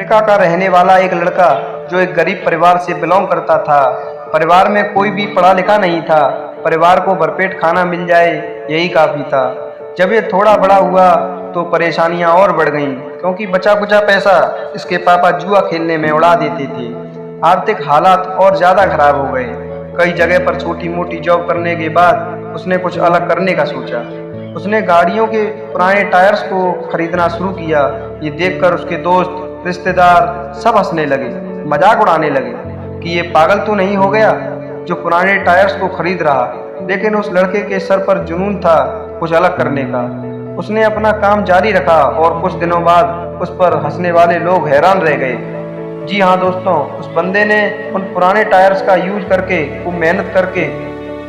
America का रहने वाला एक लड़का जो एक गरीब परिवार से बिलोंग करता था। परिवार में कोई भी पढ़ा लिखा नहीं था। परिवार को भरपेट खाना मिल जाए यही काफ़ी था। जब ये थोड़ा बड़ा हुआ तो परेशानियां और बढ़ गईं, क्योंकि बचा कुचा पैसा इसके पापा जुआ खेलने में उड़ा देते थे। आर्थिक हालात और ज़्यादा खराब हो गए। कई जगह पर छोटी मोटी जॉब करने के बाद उसने कुछ अलग करने का सोचा। उसने गाड़ियों के पुराने टायर्स को खरीदना शुरू किया। ये देखकर उसके दोस्त रिश्तेदार सब हंसने लगे, मजाक उड़ाने लगे कि ये पागल तो नहीं हो गया जो पुराने टायर्स को खरीद रहा। लेकिन उस लड़के के सर पर जुनून था कुछ अलग करने का। उसने अपना काम जारी रखा और कुछ दिनों बाद उस पर हंसने वाले लोग हैरान रह गए। जी हाँ दोस्तों, उस बंदे ने उन पुराने टायर्स का यूज करके, खूब मेहनत करके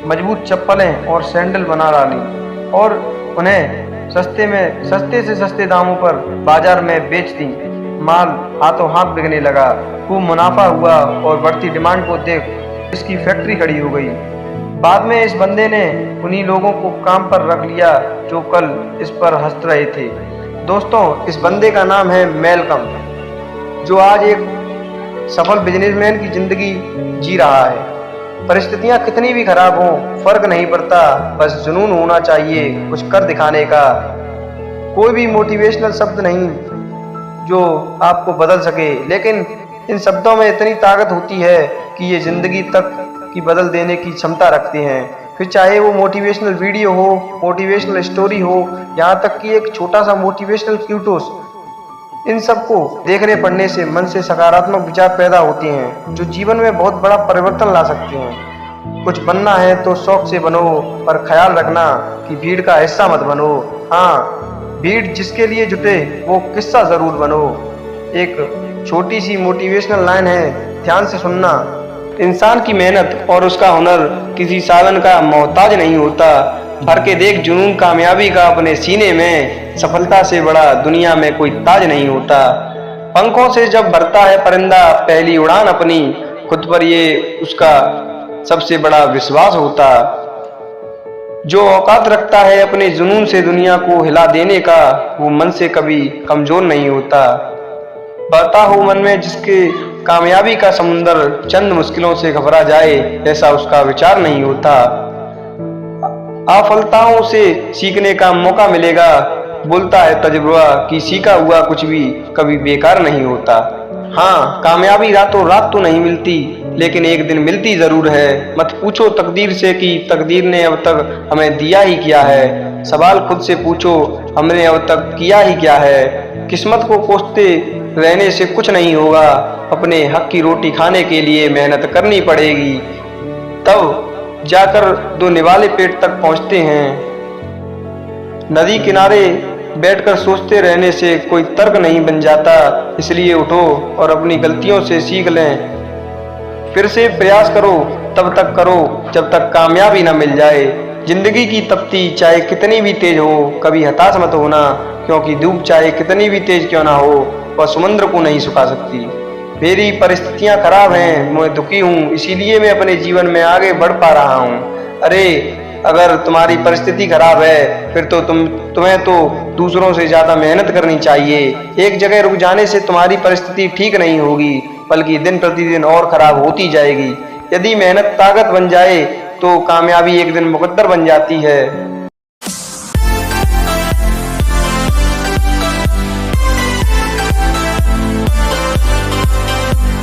मजबूत चप्पलें और सैंडल बना डाली और उन्हें सस्ते से सस्ते दामों पर बाजार में बेच दी। माल हाथों हाथ बिकने लगा, खूब मुनाफा हुआ और बढ़ती डिमांड को देख इसकी फैक्ट्री खड़ी हो गई। बाद में इस बंदे ने उन्हीं लोगों को काम पर रख लिया जो कल इस पर हंस रहे थे। दोस्तों, इस बंदे का नाम है मैल्कम, जो आज एक सफल बिजनेसमैन की जिंदगी जी रहा है। परिस्थितियां कितनी भी खराब हों, फर्क नहीं पड़ता, बस जुनून होना चाहिए कुछ कर दिखाने का। कोई भी मोटिवेशनल शब्द नहीं जो आपको बदल सके, लेकिन इन शब्दों में इतनी ताकत होती है कि ये जिंदगी तक की बदल देने की क्षमता रखते हैं। फिर चाहे वो मोटिवेशनल वीडियो हो, मोटिवेशनल स्टोरी हो, यहाँ तक कि एक छोटा सा मोटिवेशनल क्यूटोस, इन सबको देखने पढ़ने से मन से सकारात्मक विचार पैदा होते हैं जो जीवन में बहुत बड़ा परिवर्तन ला सकते हैं। कुछ बनना है तो शौक से बनो, पर ख्याल रखना कि भीड़ का हिस्सा मत बनो। हाँ, भीड़ जिसके लिए जुटे वो किस्सा जरूर बनो। एक छोटी सी मोटिवेशनल लाइन है, ध्यान से सुनना। इंसान की मेहनत और उसका हुनर किसी साधन का मोहताज नहीं होता। भर के देख जुनून कामयाबी का अपने सीने में, सफलता से बड़ा दुनिया में कोई ताज नहीं होता। पंखों से जब भरता है परिंदा पहली उड़ान अपनी, खुद पर ये उसका सबसे बड़ा विश्वास होता। जो औकात रखता है अपने जुनून से दुनिया को हिला देने का, वो मन से कभी कमजोर नहीं होता। बहता हो मन में जिसके कामयाबी का समुंदर, चंद मुश्किलों से घबरा जाए ऐसा उसका विचार नहीं होता। असफलताओं से सीखने का मौका मिलेगा, बोलता है तजुर्बा कि सीखा हुआ कुछ भी कभी बेकार नहीं होता। हाँ, कामयाबी रातों रात तो नहीं मिलती, लेकिन एक दिन मिलती जरूर है। मत पूछो तकदीर से कि तकदीर ने अब तक हमें दिया ही क्या है। सवाल खुद से पूछो, हमने अब तक किया ही क्या है। किस्मत को कोसते रहने से कुछ नहीं होगा, अपने हक की रोटी खाने के लिए मेहनत करनी पड़ेगी, तब जाकर दो निवाले पेट तक पहुंचते हैं। नदी किनारे बैठकर सोचते रहने से कोई तर्क नहीं बन जाता, इसलिए उठो और अपनी गलतियों से सीख लें। फिर से प्रयास करो, तब तक करो जब तक कामयाबी न मिल जाए। जिंदगी की तपती चाहे कितनी भी तेज हो, कभी हताश मत होना, क्योंकि धूप चाहे कितनी भी तेज क्यों ना हो, वह समुद्र को नहीं सुखा सकती। मेरी परिस्थितियां खराब हैं, मैं दुखी हूँ, इसीलिए मैं अपने जीवन में आगे बढ़ पा रहा हूँ। अरे, अगर तुम्हारी परिस्थिति खराब है फिर तो तुम्हें तो दूसरों से ज्यादा मेहनत करनी चाहिए। एक जगह रुक जाने से तुम्हारी परिस्थिति ठीक नहीं होगी, बल्कि दिन प्रतिदिन और खराब होती जाएगी। यदि मेहनत ताकत बन जाए तो कामयाबी एक दिन मुकद्दर बन जाती है।